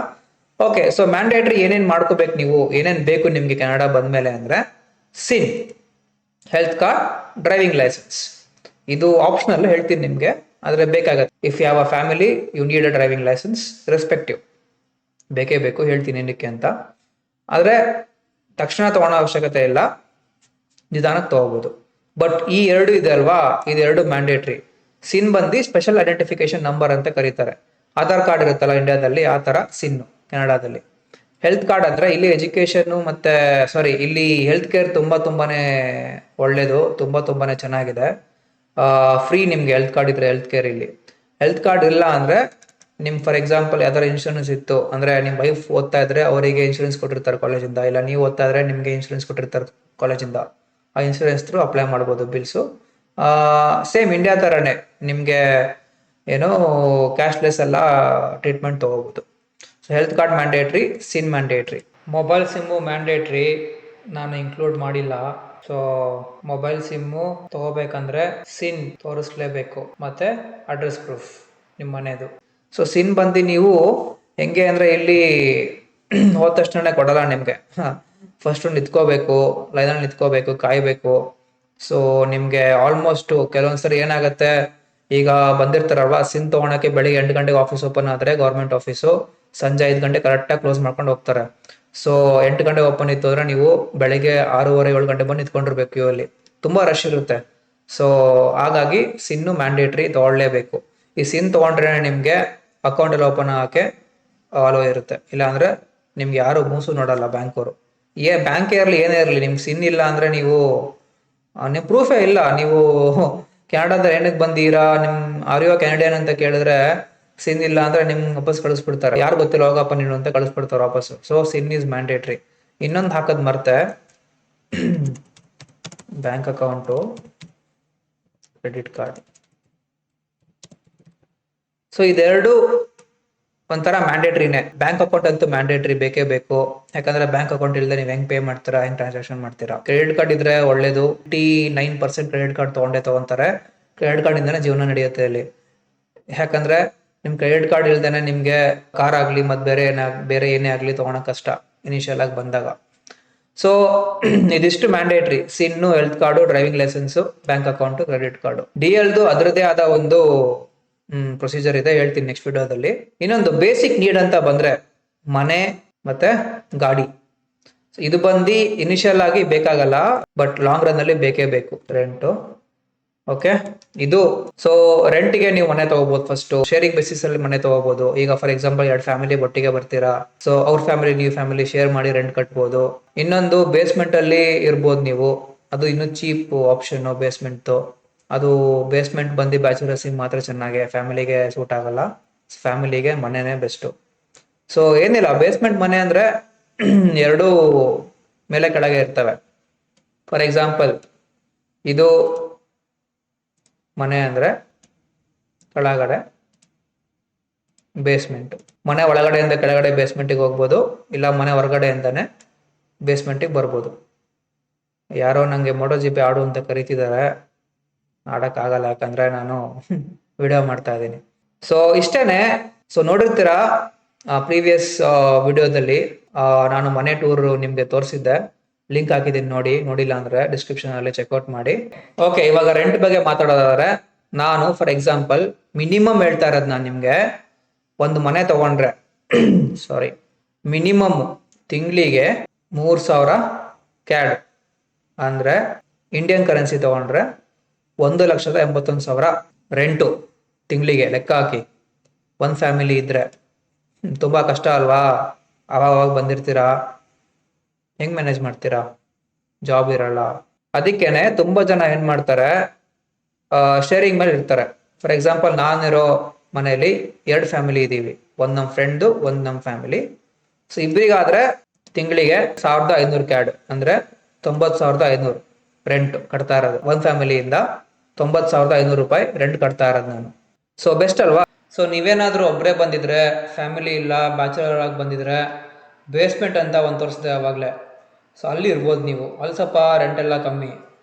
ಓಕೆ, ಸೊ ಮ್ಯಾಂಡೇಟ್ರಿ ಏನೇನ್ ಮಾಡ್ಕೋಬೇಕು, ನೀವು ಏನೇನ್ ಬೇಕು ನಿಮ್ಗೆ ಕೆನಡಾ ಬಂದ್ಮೇಲೆ ಅಂದ್ರೆ, SIN, health card, driving licence. ಇದು ಆಪ್ಷನಲ್ ಹೇಳ್ತೀನಿ ನಿಮ್ಗೆ, ಆದ್ರೆ ಬೇಕಾಗತ್ತೆ. If you have a family you need a driving licence, respective ಬೇಕೇ ಬೇಕು, ಹೇಳ್ತೀನಿ ಏನಕ್ಕೆ ಅಂತ. ಆದ್ರೆ ತಕ್ಷಣ ತಗೊಳ್ಳೋ ಅವಶ್ಯಕತೆ ಇಲ್ಲ, ನಿಧಾನಕ್ಕೆ ತಗೋಬಹುದು. ಬಟ್ ಈ 2 ಇದೆ ಅಲ್ವಾ, ಇದು 2 ಮ್ಯಾಂಡೇಟ್ರಿ. ಸಿನ್ ಬಂದು ಸ್ಪೆಷಲ್ ಐಡೆಂಟಿಫಿಕೇಶನ್ ನಂಬರ್ ಅಂತ ಕರೀತಾರೆ. ಆಧಾರ್ ಕಾರ್ಡ್ ಇರುತ್ತಲ್ಲ ಇಂಡಿಯಾದಲ್ಲಿ, ಆ ತರ ಸಿನ್ ಕೆನಡಾದಲ್ಲಿ. ಹೆಲ್ತ್ ಕಾರ್ಡ್ ಅಂದ್ರೆ ಇಲ್ಲಿ ಎಜುಕೇಶನ್ ಮತ್ತೆ ಇಲ್ಲಿ ಹೆಲ್ತ್ ಕೇರ್ ತುಂಬಾನೇ ಒಳ್ಳೇದು, ತುಂಬಾನೇ ಚೆನ್ನಾಗಿದೆ. ಫ್ರೀ ನಿಮ್ಗೆ ಹೆಲ್ತ್ ಕಾರ್ಡ್ ಇದ್ರೆ ಹೆಲ್ತ್ ಕೇರ್ ಇಲ್ಲಿ. ಹೆಲ್ತ್ ಕಾರ್ಡ್ ಇಲ್ಲ ಅಂದ್ರೆ ನಿಮ್ ಫಾರ್ ಎಕ್ಸಾಂಪಲ್ ಯಾವ್ದಾರ ಇನ್ಶೂರೆನ್ಸ್ ಇತ್ತು ಅಂದ್ರೆ, ನಿಮ್ ವೈಫ್ ಓದ್ತಾ ಇದ್ರೆ ಅವರಿಗೆ ಇನ್ಶೂರೆನ್ಸ್ ಕೊಟ್ಟಿರ್ತಾರೆ ಕಾಲೇಜಿಂದ, ಇಲ್ಲ ನೀವು ಓದ್ತಾ ಇದ್ರೆ ನಿಮ್ಗೆ ಇನ್ಶೂರೆನ್ಸ್ ಕೊಟ್ಟಿರ್ತಾರೆ ಕಾಲೇಜಿಂದ, ಆ ಇನ್ಶೂರೆನ್ಸ್ ಥ್ರೂ ಅಪ್ಲೈ ಮಾಡ್ಬೋದು ಬಿಲ್ಸು. ಸೇಮ್ ಇಂಡಿಯಾ ತರನೇ ನಿಮ್ಗೆ ಏನೋ ಕ್ಯಾಶ್ಲೆಸ್ ಎಲ್ಲ ಟ್ರೀಟ್ಮೆಂಟ್ ತಗೋಬಹುದು. ಸೊ ಹೆಲ್ತ್ ಕಾರ್ಡ್ ಮ್ಯಾಂಡೇಟ್ರಿ, ಸಿನ್ ಮ್ಯಾಂಡೇಟ್ರಿ. ಮೊಬೈಲ್ ಸಿಮ್ಮು ಮ್ಯಾಂಡೇಟ್ರಿ ನಾನು ಇನ್ಕ್ಲೂಡ್ ಮಾಡಿಲ್ಲ. ಸೊ ಮೊಬೈಲ್ ಸಿಮ್ಮು ತಗೋಬೇಕಂದ್ರೆ ಸಿನ್ ತೋರಿಸ್ಲೇಬೇಕು, ಮತ್ತೆ ಅಡ್ರೆಸ್ ಪ್ರೂಫ್ ನಿಮ್ಮ ಮನೆದು. ಸೊ ಸಿನ್ ಬಂದು ನೀವು ಹೆಂಗೆ ಅಂದ್ರೆ, ಇಲ್ಲಿ ಹೋದ ತಕ್ಷಣ ಕೊಡಲ್ಲ ನಿಮ್ಗೆ, ಫಸ್ಟ್ ನಿಂತ್ಕೋಬೇಕು, ಲೈನಲ್ಲಿ ನಿಂತ್ಕೋಬೇಕು, ಕಾಯ್ಬೇಕು. ಸೊ ನಿಮ್ಗೆ ಆಲ್ಮೋಸ್ಟ್ ಕೆಲವೊಂದ್ಸರಿ ಏನಾಗತ್ತೆ, ಈಗ ಬಂದಿರ್ತಾರಲ್ವಾ ಸಿನ್ ತಗೊಳಕ್ಕೆ, ಬೆಳಿಗ್ಗೆ 8 ಗಂಟೆಗೆ ಆಫೀಸ್ ಓಪನ್ ಆದ್ರೆ ಗೌರ್ಮೆಂಟ್ ಆಫೀಸು, ಸಂಜೆ 5 ಗಂಟೆ ಕರೆಕ್ಟಾಗಿ ಕ್ಲೋಸ್ ಮಾಡ್ಕೊಂಡು ಹೋಗ್ತಾರೆ. ಸೊ 8 ಗಂಟೆ ಓಪನ್ ಇತ್ತು ಅಂದ್ರೆ ನೀವು ಬೆಳಿಗ್ಗೆ 6:30 7 ಗಂಟೆ ಬಂದು ನಿಂತ್ಕೊಂಡಿರ್ಬೇಕು ಕ್ಯೂ ಅಲ್ಲಿ, ತುಂಬಾ ರಶ್ ಇರುತ್ತೆ. ಸೊ ಹಾಗಾಗಿ ಸಿನ್ನು ಮ್ಯಾಂಡೇಟ್ರಿ ತಗೊಳ್ಳೇಬೇಕು. ಈ ಸಿನ್ ತಗೊಂಡ್ರೆ ನಿಮ್ಗೆ ಅಕೌಂಟ್ ಎಲ್ಲ ಓಪನ್ ಆಗಕ್ಕೆ ಅಲೋ ಇರುತ್ತೆ, ಇಲ್ಲ ಅಂದ್ರೆ ನಿಮ್ಗೆ ಯಾರು ಮೂಸು ನೋಡಲ್ಲ ಬ್ಯಾಂಕ್ ಅವರು. ಬ್ಯಾಂಕ್ ಇರಲಿ ಏನೇ ಇರಲಿ, ನಿಮ್ಗೆ ಸಿನ್ ಇಲ್ಲ ಅಂದ್ರೆ ನೀವು ಪ್ರೂಫೇ ಇಲ್ಲ, ನೀವು ಕೆನಡಾದ ಏನಕ್ಕೆ ಬಂದೀರಾ, ನಿಮ್ ಆರ್ ಯು ಕೆನಡಿಯನ್ ಅಂತ ಕೇಳಿದ್ರೆ ಸಿನ್ ಇಲ್ಲ ಅಂದ್ರೆ ನಿಮ್ ವಾಪಸ್ ಕಳಿಸ್ಬಿಡ್ತಾರೆ, ಯಾರು ಗೊತ್ತಿಲ್ಲ ಹೋಗಪ್ಪ ನೀನು ಅಂತ ಕಳಿಸ್ಬಿಡ್ತಾರೆ ವಾಪಸ್. So SIN is mandatory. ಇನ್ನೊಂದು ಹಾಕದ್ ಮರ್ತೆ, bank account, credit card. So ಇದೆರಡು ಒಂಥರ ಮ್ಯಾಂಡೇಟ್ರಿನೇ. ಬ್ಯಾಂಕ್ ಅಕೌಂಟ್ ಅಂತೂ ಮ್ಯಾಂಡೇಟ್ರಿ ಬೇಕೇ ಬೇಕು, ಯಾಕಂದ್ರೆ ಬ್ಯಾಂಕ್ ಅಕೌಂಟ್ ಇಲ್ಲದೆ ನೀವು ಹೆಂಗ್ ಪೇ ಮಾಡ್ತೀರಾ, ಹೆಂಗ್ ಟ್ರಾನ್ಸಾಕ್ಷನ್ ಮಾಡ್ತೀರಾ. ಕ್ರೆಡಿಟ್ ಕಾರ್ಡ್ ಇದ್ರೆ ಒಳ್ಳೇದು, 9% ಕ್ರೆಡಿಟ್ ಕಾರ್ಡ್ ತಗೊಂತಾರೆ. ಕ್ರೆಡಿಟ್ ಕಾರ್ಡ್ ಇಂದಾನೆ ಜೀವನ ನಡೆಯುತ್ತೆ ಅಲ್ಲಿ. ಯಾಕಂದ್ರೆ ನಿಮ್ ಕ್ರೆಡಿಟ್ ಕಾರ್ಡ್ ಇಲ್ದೇನೆ ನಿಮ್ಗೆ ಕಾರ್ ಆಗ್ಲಿ ಮತ್ತೆ ಬೇರೆ ಏನೇ ಆಗ್ಲಿ ತಗೊಳಕ್ ಕಷ್ಟ ಇನಿಷಿಯಲ್ ಆಗಿ ಬಂದಾಗ. ಸೊ ಇದಿಷ್ಟು mandatory: SIN, health card, driving licence, bank account, credit card. ಡಿ.ಎಲ್ದು ಅದರದೇ ಆದ ಒಂದು ಪ್ರೊಸೀಜರ್ ಇದೆ, ಹೇಳ್ತೀನಿ ನೆಕ್ಸ್ಟ್ ವಿಡಿಯೋದಲ್ಲಿ. ಇನ್ನೊಂದು ಬೇಸಿಕ್ ನೀಡ್ ಅಂತ ಬಂದ್ರೆ ಮನೆ ಮತ್ತೆ ಗಾಡಿ. ಇದು ಬಂದು ಇನಿಷಿಯಲ್ ಆಗಿ ಬೇಕಾಗಲ್ಲ, ಬಟ್ ಲಾಂಗ್ ರನ್ ಅಲ್ಲಿ ಬೇಕೇ ಬೇಕು. Rent, okay. ಇದು ಸೊ ರೆಂಟ್ಗೆ ನೀವು ಮನೆ ತಗೋಬಹುದು. ಫಸ್ಟ್ ಶೇರಿಂಗ್ ಬೇಸಿಸ್ ಅಲ್ಲಿ ಮನೆ ತಗೋಬಹುದು. ಈಗ ಫಾರ್ ಎಕ್ಸಾಂಪಲ್ 2 ಫ್ಯಾಮಿಲಿ ಒಟ್ಟಿಗೆ ಬರ್ತೀರಾ, ಸೊ ಅವ್ರ ಫ್ಯಾಮಿಲಿ ನೀವು ಫ್ಯಾಮಿಲಿ ಶೇರ್ ಮಾಡಿ ರೆಂಟ್ ಕಟ್ಬೋದು. ಇನ್ನೊಂದು ಬೇಸ್ಮೆಂಟ್ ಅಲ್ಲಿ ಇರ್ಬೋದು ನೀವು, ಅದು ಇನ್ನು ಚೀಪ್ ಆಪ್ಷನ್ ಬೇಸ್ಮೆಂಟ್. ಅದು ಬೇಸ್ಮೆಂಟ್ ಬಂದು ಬ್ಯಾಚುಲರ್ಸ್ ಮಾತ್ರ ಚೆನ್ನಾಗಿ, ಫ್ಯಾಮಿಲಿಗೆ ಸೂಟ್ ಆಗಲ್ಲ. ಫ್ಯಾಮಿಲಿಗೆ ಮನೆನೇ ಬೆಸ್ಟ್. ಸೊ ಏನಿಲ್ಲ, ಬೇಸ್ಮೆಂಟ್ ಮನೆ ಅಂದ್ರೆ ಎರಡು ಮೇಲೆ ಕೆಳಗೆ ಇರ್ತವೆ. ಫಾರ್ ಎಕ್ಸಾಂಪಲ್ ಇದು ಮನೆ ಅಂದ್ರೆ ಕೆಳಗಡೆ ಬೇಸ್ಮೆಂಟ್, ಮನೆ ಒಳಗಡೆಯಿಂದ ಕೆಳಗಡೆ ಬೇಸ್ಮೆಂಟಿಗೆ ಹೋಗ್ಬೋದು, ಇಲ್ಲ ಮನೆ ಹೊರಗಡೆಯಿಂದಾನೆ ಬೇಸ್ಮೆಂಟಿಗೆ ಬರ್ಬೋದು. ಯಾರೋ ನಂಗೆ ಮೋಟೋ ಜಿಪಿ ಆಡು ಅಂತ ಕರೀತಿದ್ದಾರೆ, ಆಡಕ್ಕಾಗಲ್ಲ ಯಾಕಂದ್ರೆ ನಾನು ವಿಡಿಯೋ ಮಾಡ್ತಾ ಇದ್ದೀನಿ. ಸೊ ಇಷ್ಟೇನೆ. ಸೊ ನೋಡಿರ್ತೀರಾ ಪ್ರೀವಿಯಸ್ ವಿಡಿಯೋದಲ್ಲಿ ನಾನು ಮನೆ ಟೂರ್ ನಿಮ್ಗೆ ತೋರಿಸಿದ್ದೆ, ಲಿಂಕ್ ಹಾಕಿದ್ದೀನಿ ನೋಡಿ, ನೋಡಿಲ್ಲ ಅಂದ್ರೆ ಡಿಸ್ಕ್ರಿಪ್ಷನ್ ಅಲ್ಲಿ ಚೆಕ್ಔಟ್ ಮಾಡಿ. ಓಕೆ, ಇವಾಗ ರೆಂಟ್ ಬಗ್ಗೆ ಮಾತಾಡೋದಾದ್ರೆ, ನಾನು ಫಾರ್ ಎಕ್ಸಾಂಪಲ್ ಮಿನಿಮಮ್ ಹೇಳ್ತಾ ಇರೋದು, ನಾನು ನಿಮ್ಗೆ ಒಂದು ಮನೆ ತಗೊಂಡ್ರೆ ಸಾರಿ ಮಿನಿಮಮ್ ತಿಂಗಳಿಗೆ 3,000 CAD ಅಂದ್ರೆ ಇಂಡಿಯನ್ ಕರೆನ್ಸಿ ತಗೊಂಡ್ರೆ 1,81,000 ರೆಂಟು ತಿಂಗಳಿಗೆ ಲೆಕ್ಕ ಹಾಕಿ. ಒಂದು ಫ್ಯಾಮಿಲಿ ಇದ್ರೆ ತುಂಬಾ ಕಷ್ಟ ಅಲ್ವಾ? ಅವಾಗ ಬಂದಿರ್ತೀರಾ, ಹೆಂಗ್ ಮ್ಯಾನೇಜ್ ಮಾಡ್ತೀರಾ? ಜಾಬ್ ಇರಲ್ಲ. ಅದಕ್ಕೇನೆ ತುಂಬಾ ಜನ ಏನ್ ಮಾಡ್ತಾರೆ, ಶೇರಿಂಗ್ ಮೇಲೆ ಇರ್ತಾರೆ. ಫಾರ್ ಎಕ್ಸಾಂಪಲ್ ನಾನಿರೋ ಮನೆಯಲ್ಲಿ 2 ಫ್ಯಾಮಿಲಿ ಇದೀವಿ, ಒಂದ್ ನಮ್ ಫ್ರೆಂಡ್, ಒಂದ್ ನಮ್ ಫ್ಯಾಮಿಲಿ. ಸೊ ಇಬ್ಬರಿಗಾದ್ರೆ ತಿಂಗಳಿಗೆ 1,500 CAD ಅಂದ್ರೆ 90,500 ರೆಂಟ್ ಕಟ್ತಾ ಇರೋದು. ಒಂದ್ ಫ್ಯಾಮಿಲಿಯಿಂದ 90,500 ರೂಪಾಯಿ ರೆಂಟ್ ಕಟ್ತಾ ಇರೋದು ನಾನು. ಸೊ ಬೆಸ್ಟ್ ಅಲ್ವಾ? ಸೊ ನೀವೇನಾದ್ರೂ ಒಬ್ಬರೇ ಬಂದಿದ್ರೆ, ಫ್ಯಾಮಿಲಿ ಇಲ್ಲ, ಬ್ಯಾಚುಲರ್ ಆಗಿ ಬಂದಿದ್ರೆ, ಬೇಸ್ಮೆಂಟ್ ಅಂತ ಒಂದು ತೋರಿಸಿದೆ ಅವಾಗಲೇ, ಸೊ ಅಲ್ಲಿ ಇರ್ಬೋದು ನೀವು. ಅಲ್ಲಿ ಸ್ವಲ್ಪ ರೆಂಟ್ ಎಲ್ಲ ಕಮ್ಮಿ.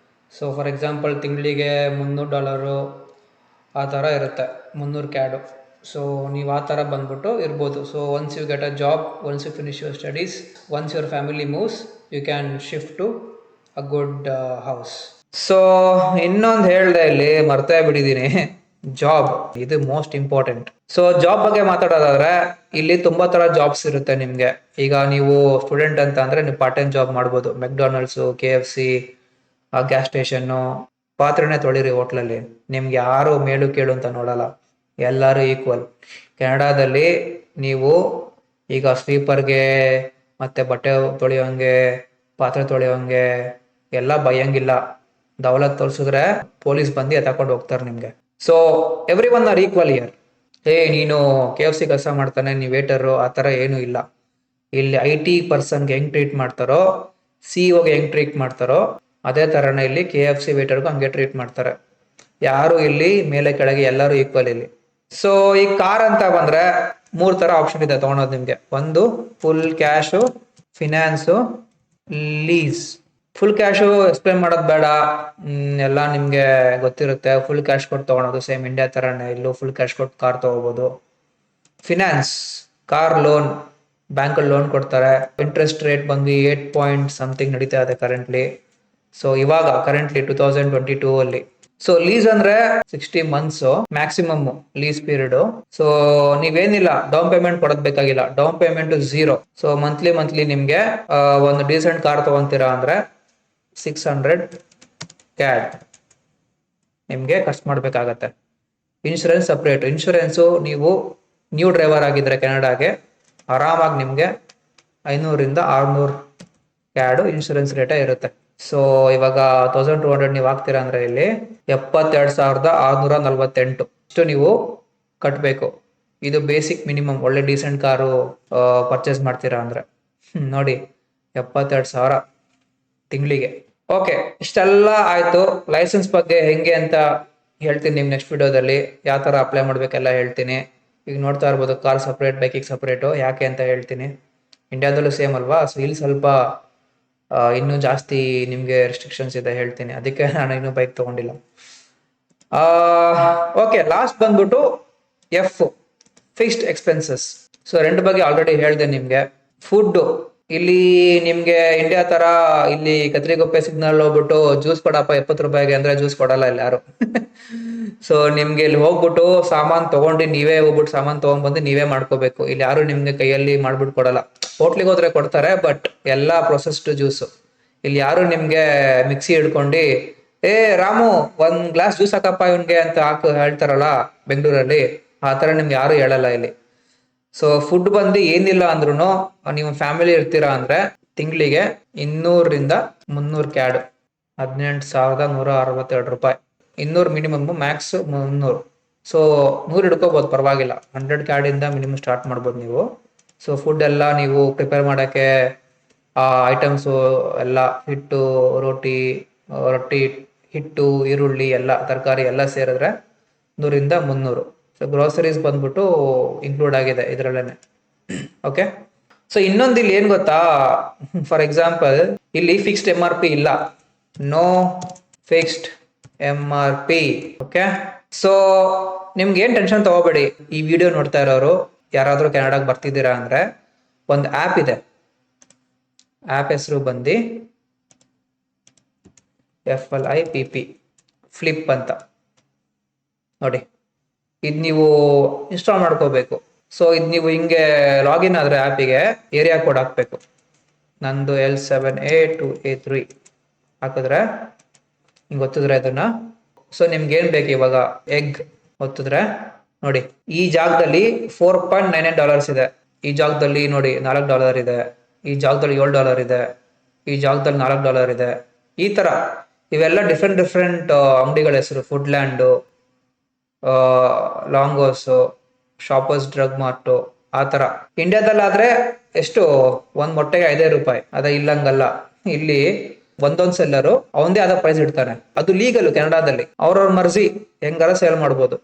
ಸೊ ಫಾರ್ ಎಕ್ಸಾಂಪಲ್ ತಿಂಗಳಿಗೆ $300 ಆ ಥರ ಇರುತ್ತೆ, 300 CAD. ಸೊ ನೀವು ಆ ಥರ ಬಂದ್ಬಿಟ್ಟು ಇರ್ಬೋದು. So once you get a job, once you finish your studies, once your family moves, you can shift to a good house. So ಇನ್ನೊಂದು ಹೇಳ್ದೆ, ಇಲ್ಲಿ ಮರ್ತೇ ಬಿಟ್ಟಿದ್ದೀನಿ, ಜಾಬ್ ಇದು ಮೋಸ್ಟ್ ಇಂಪಾರ್ಟೆಂಟ್. ಸೊ ಜಾಬ್ ಬಗ್ಗೆ ಮಾತಾಡೋದಾದ್ರೆ, ಇಲ್ಲಿ ತುಂಬಾ ತರ ಜಾಬ್ಸ್ ಇರುತ್ತೆ ನಿಮ್ಗೆ. ಈಗ ನೀವು ಸ್ಟೂಡೆಂಟ್ ಅಂತ ಅಂದ್ರೆ ನೀವು ಪಾರ್ಟ್ ಟೈಮ್ ಜಾಬ್ ಮಾಡ್ಬೋದು. ಮೆಕ್ಡೊನಾಲ್ಡ್ಸ್, KFC, ಗ್ಯಾಸ್ ಸ್ಟೇಷನ್ನು, ಪಾತ್ರೆನೇ ತೊಳಿರಿ ಹೋಟ್ಲಲ್ಲಿ, ನಿಮ್ಗೆ ಯಾರು ಮೇಲು ಕೇಳು ಅಂತ ನೋಡಲ್ಲ, ಎಲ್ಲರೂ ಈಕ್ವಲ್. ಕೆನಡಾದಲ್ಲಿ ನೀವು ಈಗ ಸ್ವೀಪರ್ಗೆ ಮತ್ತೆ ಬಟ್ಟೆ ತೊಳೆಯೋಂಗೆ, ಪಾತ್ರೆ ತೊಳೆಯೋಂಗೆ ಎಲ್ಲ ಬೈಯಂಗಿಲ್ಲ. ದೌಲತ್ ತೋರಿಸಿದ್ರೆ ಪೊಲೀಸ್ ಬಂದು ಎತ್ಕೊಂಡು ಹೋಗ್ತಾರೆ ನಿಮ್ಗೆ. So everyone are equal here. ನೀನು KFC ಕೆಲಸ ಮಾಡ್ತಾನೆ, ನೀ ವೇಟರು, ಆ ಥರ ಏನೂ ಇಲ್ಲ. ಇಲ್ಲಿ IT ಪರ್ಸನ್ಗೆ ಹೆಂಗ್ ಟ್ರೀಟ್ ಮಾಡ್ತಾರೋ, CEO ಹೆಂಗ್ ಟ್ರೀಟ್ ಮಾಡ್ತಾರೋ, ಅದೇ ಥರನೇ ಇಲ್ಲಿ KFC ವೇಟರ್ಗೂ ಹಂಗೆ ಟ್ರೀಟ್ ಮಾಡ್ತಾರೆ. ಯಾರು ಇಲ್ಲಿ ಮೇಲೆ ಕೆಳಗೆ, ಎಲ್ಲರೂ ಈಕ್ವಲ್ ಇಲ್ಲಿ. ಸೊ ಈ ಕಾರ್ ಅಂತ ಬಂದ್ರೆ 3 ಥರ ಆಪ್ಷನ್ ಇದೆ ತಗೊಳೋದು ನಿಮ್ಗೆ. ಒಂದು full cash, finance, lease. Full cash explain ಮಾಡೋದು ಬೇಡ, ಎಲ್ಲ ನಿಮ್ಗೆ ಗೊತ್ತಿರುತ್ತೆ. ಫುಲ್ ಕ್ಯಾಶ್ ಕೊಟ್ಟು ತಗೊಳೋದು, ಸೇಮ್ ಇಂಡಿಯಾ ತರನೇ ಇಲ್ಲೂ ಫುಲ್ ಕ್ಯಾಶ್ ಕೊಟ್ಟು ಕಾರ್ ತಗೋಬಹುದು. ಫಿನಾನ್ಸ್, ಕಾರ್ ಲೋನ್, ಬ್ಯಾಂಕಲ್ಲಿ ಲೋನ್ ಕೊಡ್ತಾರೆ. ಇಂಟ್ರೆಸ್ಟ್ ರೇಟ್ ಬಂದು 8 ಪಾಯಿಂಟ್ ಸಮಥಿಂಗ್ ನಡೀತಾ ಇದೆ ಕರೆಂಟ್ಲಿ. ಸೊ ಇವಾಗ ಕರೆಂಟ್ಲಿ 2022 ಅಲ್ಲಿ. ಸೊ ಲೀಸ್ ಅಂದ್ರೆ 60 months maximum lease period. So ನೀವೇನಿಲ್ಲ ಡೌನ್ ಪೇಮೆಂಟ್ ಕೊಡೋದ್ ಬೇಕಾಗಿಲ್ಲ, ಡೌನ್ ಪೇಮೆಂಟ್ 0. ಸೊ ಮಂತ್ಲಿ ನಿಮ್ಗೆ ಒಂದು ಡೀಸೆಂಟ್ ಕಾರ್ ತಗೊಂತೀರಾ ಅಂದ್ರೆ 600 CAD ನಿಮ್ಗೆ ಖರ್ಚು ಮಾಡ್ಬೇಕಾಗತ್ತೆ. Insurance separate. ಇನ್ಶೂರೆನ್ಸು ನೀವು ನ್ಯೂ ಡ್ರೈವರ್ ಆಗಿದ್ರೆ ಕೆನಡಾಗೆ ಆರಾಮಾಗಿ ನಿಮ್ಗೆ 500 - 600 CAD ಇನ್ಶೂರೆನ್ಸ್ ರೇಟೇ ಇರುತ್ತೆ. ಸೊ ಇವಾಗ 1200 ನೀವು ಹಾಕ್ತೀರಾ ಅಂದ್ರೆ ಇಲ್ಲಿ 72,648 ಇಷ್ಟು ನೀವು ಕಟ್ಟಬೇಕು. ಇದು ಬೇಸಿಕ್ ಮಿನಿಮಮ್. ಒಳ್ಳೆ ಡೀಸೆಂಟ್ ಕಾರು ಪರ್ಚೇಸ್ ಮಾಡ್ತೀರಾ ಅಂದ್ರೆ ನೋಡಿ 72,000 ತಿಂಗಳಿಗೆ. ಓಕೆ, ಇಷ್ಟೆಲ್ಲ ಆಯ್ತು. ಲೈಸೆನ್ಸ್ ಬಗ್ಗೆ ಹೆಂಗೆ ಅಂತ ಹೇಳ್ತೀನಿ ನಿಮ್ ನೆಕ್ಸ್ಟ್ ವಿಡಿಯೋದಲ್ಲಿ. ಯಾವ ತರ ಅಪ್ಲೈ ಮಾಡ್ಬೇಕೆಲ್ಲ ಹೇಳ್ತೀನಿ. ಈಗ ನೋಡ್ತಾ ಇರ್ಬೋದು, ಕಾರ್ ಸಪ್ರೇಟ್, ಬೈಕಿಗೆ ಸಪ್ರೇಟು. ಯಾಕೆ ಅಂತ ಹೇಳ್ತೀನಿ. ಇಂಡಿಯಾದಲ್ಲೂ ಸೇಮ್ ಅಲ್ವಾ? ಸೊ ಇಲ್ಲಿ ಸ್ವಲ್ಪ ಇನ್ನೂ ಜಾಸ್ತಿ ನಿಮ್ಗೆ ರೆಸ್ಟ್ರಿಕ್ಷನ್ಸ್ ಇದೆ, ಹೇಳ್ತೀನಿ. ಅದಕ್ಕೆ ನಾನು ಇನ್ನೂ ಬೈಕ್ ತಗೊಂಡಿಲ್ಲ. ಓಕೆ, ಲಾಸ್ಟ್ ಬಂದ್ಬಿಟ್ಟು ಫಿಕ್ಸ್ಡ್ ಎಕ್ಸ್ಪೆನ್ಸಸ್. ಸೊ ರೆಂಟ್ ಬಗ್ಗೆ ಆಲ್ರೆಡಿ ಹೇಳಿದೆ ನಿಮ್ಗೆ. ಫುಡ್ ಇಲ್ಲಿ ನಿಮ್ಗೆ ಇಂಡಿಯಾ ತರ ಇಲ್ಲಿ ಕತ್ರಿಗೊಪ್ಪೆ ಸಿಗ್ನಲ್ ಹೋಗ್ಬಿಟ್ಟು ಜ್ಯೂಸ್ ಕೊಡಪ್ಪ 70 ರೂಪಾಯಿಗೆ ಅಂದ್ರೆ ಜ್ಯೂಸ್ ಕೊಡಲ್ಲ ಇಲ್ಲಿ ಯಾರು. ಸೊ ನಿಮ್ಗೆ ಇಲ್ಲಿ ಹೋಗ್ಬಿಟ್ಟು ಸಾಮಾನ್ ತಗೊಂಡು ನೀವೇ ಹೋಗ್ಬಿಟ್ಟು ಸಾಮಾನ್ ತಗೊಂಡ್ಬಂದು ನೀವೇ ಮಾಡ್ಕೋಬೇಕು. ಇಲ್ಲಿ ಯಾರು ನಿಮ್ಗೆ ಕೈಯಲ್ಲಿ ಮಾಡ್ಬಿಟ್ಟು ಕೊಡಲ್ಲ. ಹೋಟ್ಲಿಗೆ ಹೋದ್ರೆ ಕೊಡ್ತಾರೆ, ಬಟ್ ಎಲ್ಲಾ ಪ್ರೊಸೆಸ್ಡ್ ಜ್ಯೂಸ್. ಇಲ್ಲಿ ಯಾರು ನಿಮ್ಗೆ ಮಿಕ್ಸಿ ಹಿಡ್ಕೊಂಡು ರಾಮು ಒಂದ್ ಗ್ಲಾಸ್ ಜ್ಯೂಸ್ ಹಾಕಪ್ಪ ಇವನ್ಗೆ ಅಂತ ಹೇಳ್ತಾರಲ್ಲ ಬೆಂಗಳೂರಲ್ಲಿ, ಆ ತರ ನಿಮ್ಗೆ ಯಾರು ಹೇಳಲ್ಲ ಇಲ್ಲಿ. ಸೊ ಫುಡ್ ಬಂದು ಏನಿಲ್ಲ ಅಂದ್ರೂ ನೀವು ಫ್ಯಾಮಿಲಿ ಇರ್ತೀರಾ ಅಂದ್ರೆ ತಿಂಗಳಿಗೆ 200 - 300 ಕ್ಯಾಡ್, 18,162 ರೂಪಾಯಿ. 200 ಮಿನಿಮಮ್, ಮ್ಯಾಕ್ಸ್ 300. ಸೊ 100 ಹಿಡ್ಕೋಬಹುದು, ಪರವಾಗಿಲ್ಲ. 100 ಕ್ಯಾಡ್ ಇಂದ ಮಿನಿಮಮ್ ಸ್ಟಾರ್ಟ್ ಮಾಡ್ಬೋದು ನೀವು. ಸೊ ಫುಡ್ ಎಲ್ಲ ನೀವು ಪ್ರಿಪೇರ್ ಮಾಡಕ್ಕೆ ಐಟಮ್ಸು ಎಲ್ಲ ಹಿಟ್ಟು, ರೊಟ್ಟಿ ಹಿಟ್ಟು, ಈರುಳ್ಳಿ ಎಲ್ಲ ತರಕಾರಿ ಎಲ್ಲ ಸೇರಿದ್ರೆ 100 - 300. ಸೊ ಗ್ರೋಸರೀಸ್ ಬಂದ್ಬಿಟ್ಟು ಇನ್ಕ್ಲೂಡ್ ಆಗಿದೆ ಇದರಲ್ಲೇನೆ. ಓಕೆ. ಸೊ ಇನ್ನೊಂದು ಇಲ್ಲಿ ಏನ್ ಗೊತ್ತಾ, ಫಾರ್ ಎಕ್ಸಾಂಪಲ್ ಇಲ್ಲಿ ಫಿಕ್ಸ್ಡ್ MRP ಇಲ್ಲ, no fixed MRP. Okay. So ನಿಮ್ಗೆ ಏನ್ ಟೆನ್ಷನ್ ತಗೋಬೇಡಿ. ಈ ವಿಡಿಯೋ ನೋಡ್ತಾ ಇರೋರು ಯಾರಾದ್ರೂ ಕೆನಡಾಗ್ ಬರ್ತಿದ್ದೀರಾ ಅಂದ್ರೆ ಒಂದು ಆ್ಯಪ್ ಇದೆ. ಆ್ಯಪ್ ಹೆಸರು ಬಂದು FLIPP, ಫ್ಲಿಪ್ ಅಂತ ನೋಡಿ. ಇದು ನೀವು ಇನ್ಸ್ಟಾಲ್ ಮಾಡ್ಕೋಬೇಕು. ಸೊ ಇದು ನೀವು ಹಿಂಗೆ ಲಾಗಿನ್ ಆದ್ರೆ ಆ್ಯಪಿಗೆ ಏರಿಯಾ ಕೋಡ್ ಹಾಕ್ಬೇಕು. ನಂದು L7A2A3 ಹಾಕಿದ್ರೆ ಹಿಂಗೆ ಒತ್ತಿದ್ರೆ ಇದನ್ನ. ಸೊ ನಿಮ್ಗೆ ಏನ್ ಬೇಕು ಇವಾಗ, ಎಗ್ ಒತ್ತಿದ್ರೆ ನೋಡಿ ಈ ಜಾಗದಲ್ಲಿ $4.99 ಇದೆ. ಈ ಜಾಗದಲ್ಲಿ ನೋಡಿ $4 ಇದೆ. ಈ ಜಾಗದಲ್ಲಿ $7 ಇದೆ. ಈ ಜಾಗದಲ್ಲಿ $4 ಇದೆ. ಈ ತರ ಇವೆಲ್ಲ ಡಿಫ್ರೆಂಟ್ ಅಂಗಡಿಗಳ ಹೆಸರು. Foodland, Longo's, Shoppers Drug Mart ತರ. ಇಂಡಿಯಾದಲ್ಲಾದ್ರೆ ಎಷ್ಟು, ಒಂದ್ ಮೊಟ್ಟೆಗೆ ₹5. ಅದ ಇಲ್ಲಂಗಲ್ಲ. ಇಲ್ಲಿ ಒಂದೊಂದ್ ಸೆಲ್ಲರು ಅವಂದೇ ಆದ ಪ್ರೈಸ್ ಇಡ್ತಾನೆ. ಅದು ಲೀಗಲ್ ಕೆನಡಾದಲ್ಲಿ, ಅವ್ರವ್ರ ಮರ್ಜಿ ಹೆಂಗಾರ ಸೇಲ್ ಮಾಡ್ಬೋದು.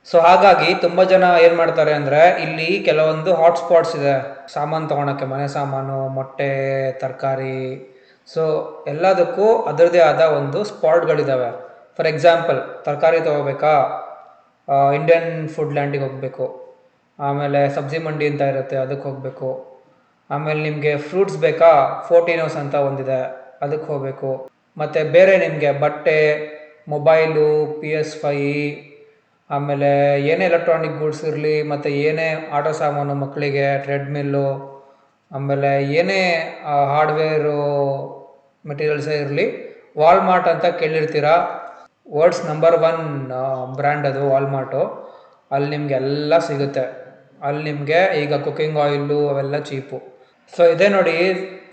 ಸೊ ಹಾಗಾಗಿ ತುಂಬಾ ಜನ ಏನ್ ಮಾಡ್ತಾರೆ ಅಂದ್ರೆ ಇಲ್ಲಿ ಕೆಲವೊಂದು ಹಾಟ್ಸ್ಪಾಟ್ಸ್ ಇದೆ ಸಾಮಾನು ತಗೊಳಕ್ಕೆ, ಮನೆ ಸಾಮಾನು, ಮೊಟ್ಟೆ, ತರಕಾರಿ. ಸೊ ಎಲ್ಲದಕ್ಕೂ ಅದರದೇ ಆದ ಒಂದು ಸ್ಪಾಟ್ಗಳಿದಾವೆ. ಫಾರ್ ಎಕ್ಸಾಂಪಲ್ ತರಕಾರಿ ತಗೋಬೇಕಾ, ಇಂಡಿಯನ್ ಫುಡ್ ಲ್ಯಾಂಡಿಗೆ ಹೋಗ್ಬೇಕು. ಆಮೇಲೆ ಸಬ್ಜಿ ಮಂಡಿ ಅಂತ ಇರುತ್ತೆ, ಅದಕ್ಕೆ ಹೋಗ್ಬೇಕು. ಆಮೇಲೆ ನಿಮಗೆ ಫ್ರೂಟ್ಸ್ ಬೇಕಾ, 14 House ಅಂತ ಒಂದಿದೆ, ಅದಕ್ಕೆ ಹೋಗ್ಬೇಕು. ಮತ್ತು ಬೇರೆ ನಿಮಗೆ ಬಟ್ಟೆ, ಮೊಬೈಲು, PS5, ಆಮೇಲೆ ಏನೇ ಎಲೆಕ್ಟ್ರಾನಿಕ್ ಗೂಡ್ಸ್ ಇರಲಿ, ಮತ್ತು ಏನೇ ಆಟೋ ಸಾಮಾನು ಮಕ್ಕಳಿಗೆ, ಟ್ರೆಡ್ಮಿಲ್ಲು, ಆಮೇಲೆ ಏನೇ ಹಾರ್ಡ್ವೇರು ಮೆಟೀರಿಯಲ್ಸೇ ಇರಲಿ, ವಾಲ್ಮಾರ್ಟ್ ಅಂತ ಕೇಳಿರ್ತೀರಾ. ವರ್ಲ್ಡ್ಸ್ ನಂಬರ್ 1 ಬ್ರ್ಯಾಂಡ್ ಅದು ವಾಲ್ಮಾರ್ಟು. ಅಲ್ಲಿ ನಿಮ್ಗೆ ಎಲ್ಲ ಸಿಗುತ್ತೆ. ಅಲ್ಲಿ ನಿಮಗೆ ಈಗ ಕುಕ್ಕಿಂಗ್ ಆಯಿಲು ಅವೆಲ್ಲ ಚೀಪು. ಸೊ ಇದೇ ನೋಡಿ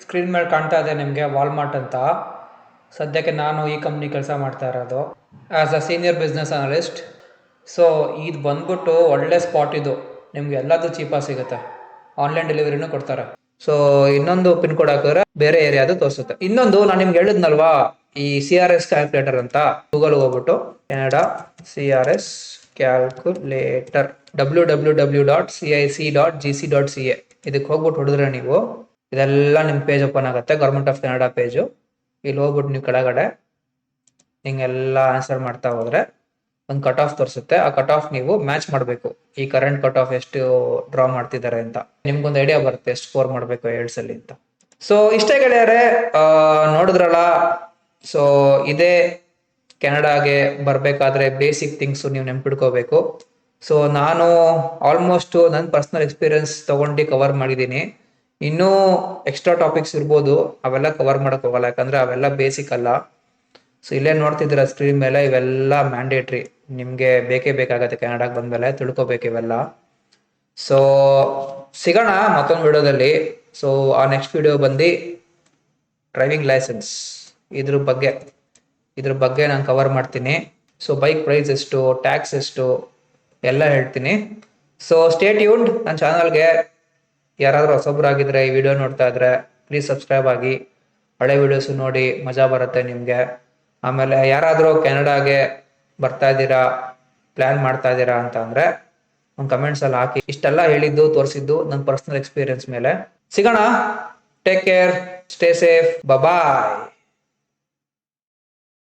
ಸ್ಕ್ರೀನ್ ಮೇಲೆ ಕಾಣ್ತಾ ಇದೆ ನಿಮಗೆ ವಾಲ್ಮಾರ್ಟ್ ಅಂತ. ಸದ್ಯಕ್ಕೆ ನಾನು ಈ ಕಂಪ್ನಿ ಕೆಲಸ ಮಾಡ್ತಾ ಇರೋದು as a senior business analyst. So ಇದು ಬಂದ್ಬಿಟ್ಟು ಒಳ್ಳೆ ಸ್ಪಾಟ್. ಇದು ನಿಮ್ಗೆ ಎಲ್ಲದೂ ಚೀಪಾಗಿ ಸಿಗುತ್ತೆ. ಆನ್ಲೈನ್ ಡೆಲಿವರಿನೂ ಕೊಡ್ತಾರೆ. ಸೊ ಇನ್ನೊಂದು ಪಿನ್ ಕೋಡ್ ಹಾಕಿದ್ರೆ ಬೇರೆ ಏರಿಯಾದು ತೋರಿಸುತ್ತೆ. ಇನ್ನೊಂದು ನಾನು ನಿಮ್ಗೆ ಹೇಳಿದ್ನಲ್ವಾ ಈ CRS ಕ್ಯಾಲ್ಕುಲೇಟರ್ ಅಂತ, ಗೂಗಲ್ ಹೋಗ್ಬಿಟ್ಟು ಕೆನಡಾ CRS ಕ್ಯಾಲ್ಕುಲೇಟರ್ www.cic.gc.ca ಇದಕ್ಕೆ ಹೋಗ್ಬಿಟ್ಟು ಹೊಡೆದ್ರೆ ನೀವು ಇದೆಲ್ಲ ನಿಮ್ಮ ಪೇಜ್ ಓಪನ್ ಆಗುತ್ತೆ, ಗೌರ್ಮೆಂಟ್ ಆಫ್ ಕೆನಡಾ ಪೇಜು. ಇಲ್ಲಿ ಹೋಗ್ಬಿಟ್ಟು ನೀವು ಕೆಳಗಡೆ ಹಿಂಗೆಲ್ಲ ಆನ್ಸರ್ ಮಾಡ್ತಾ ಹೋದ್ರೆ ಒಂದು ಕಟ್ ಆಫ್ ತೋರಿಸುತ್ತೆ. ಆ ಕಟ್ ಆಫ್ ನೀವು ಮ್ಯಾಚ್ ಮಾಡಬೇಕು. ಈ ಕರೆಂಟ್ ಕಟ್ ಆಫ್ ಎಷ್ಟು ಡ್ರಾ ಮಾಡ್ತಿದ್ದಾರೆ ಅಂತ ನಿಮ್ಗೊಂದು ಐಡಿಯಾ ಬರುತ್ತೆ, ಎಷ್ಟು ಸ್ಕೋರ್ ಮಾಡಬೇಕು ಏಡ್ಸಲ್ಲಿ ಅಂತ. ಸೊ ಇಷ್ಟೇ ಗೆಳೆಯರೆ, ನೋಡಿದ್ರಲ್ಲ. ಸೊ ಇದೇ ಕೆನಡಾಗೆ ಬರಬೇಕಾದ್ರೆ ಬೇಸಿಕ್ ಥಿಂಗ್ಸು ನೀವು ನೆನ್ಪಿಡ್ಕೋಬೇಕು. ಸೊ ನಾನು ಆಲ್ಮೋಸ್ಟ್ ನನ್ನ ಪರ್ಸ್ನಲ್ ಎಕ್ಸ್ಪೀರಿಯನ್ಸ್ ತೊಗೊಂಡು ಕವರ್ ಮಾಡಿದ್ದೀನಿ. ಇನ್ನೂ ಎಕ್ಸ್ಟ್ರಾ ಟಾಪಿಕ್ಸ್ ಇರ್ಬೋದು, ಅವೆಲ್ಲ ಕವರ್ ಮಾಡೋಕ್ಕೆ ಹೋಗಲ್ಲ, ಯಾಕಂದರೆ ಅವೆಲ್ಲ ಬೇಸಿಕ್ ಅಲ್ಲ. ಸೊ ಇಲ್ಲೇ ನೋಡ್ತಿದ್ದೀರ ಸ್ಕ್ರೀನ್ ಮೇಲೆ, ಇವೆಲ್ಲ ಮ್ಯಾಂಡೇಟ್ರಿ, ನಿಮಗೆ ಬೇಕೇ ಬೇಕಾಗತ್ತೆ ಕೆನಡಾಗೆ ಬಂದಮೇಲೆ ತಿಳ್ಕೊಬೇಕು ಇವೆಲ್ಲ. ಸೊ ಸಿಗೋಣ ಮತ್ತೊಂದು ವಿಡಿಯೋದಲ್ಲಿ. ಸೊ ಆ ನೆಕ್ಸ್ಟ್ ವಿಡಿಯೋ ಬಂದು ಡ್ರೈವಿಂಗ್ ಲೈಸೆನ್ಸ್, ಇದ್ರ ಬಗ್ಗೆ ನಾನು ಕವರ್ ಮಾಡ್ತೀನಿ. ಸೊ ಬೈಕ್ ಪ್ರೈಸ್ ಎಷ್ಟು, ಟ್ಯಾಕ್ಸ್ ಎಷ್ಟು ಎಲ್ಲ ಹೇಳ್ತೀನಿ. So stay tuned. ನನ್ನ ಚಾನಲ್ಗೆ ಯಾರಾದರೂ ಹೊಸಬ್ರಾಗಿದ್ದರೆ, ಈ ವಿಡಿಯೋ ನೋಡ್ತಾ ಇದ್ರೆ ಪ್ಲೀಸ್ ಸಬ್ಸ್ಕ್ರೈಬ್ ಆಗಿ. ಹಳೆ ವಿಡಿಯೋಸು ನೋಡಿ, ಮಜಾ ಬರುತ್ತೆ ನಿಮಗೆ. ಆಮೇಲೆ ಯಾರಾದರೂ ಕೆನಡಾಗೆ ಬರ್ತಾ ಇದ್ದೀರಾ, ಪ್ಲ್ಯಾನ್ ಮಾಡ್ತಾ ಇದ್ದೀರಾ ಅಂತ ಅಂದರೆ ಒಂದು ಕಮೆಂಟ್ಸಲ್ಲಿ ಹಾಕಿ. ಇಷ್ಟೆಲ್ಲ ಹೇಳಿದ್ದು ತೋರಿಸಿದ್ದು ನನ್ನ ಪರ್ಸ್ನಲ್ ಎಕ್ಸ್ಪೀರಿಯನ್ಸ್ ಮೇಲೆ. ಸಿಗೋಣ. ಟೇಕ್ ಕೇರ್, ಸ್ಟೇ ಸೇಫ್, ಬಾಯ್.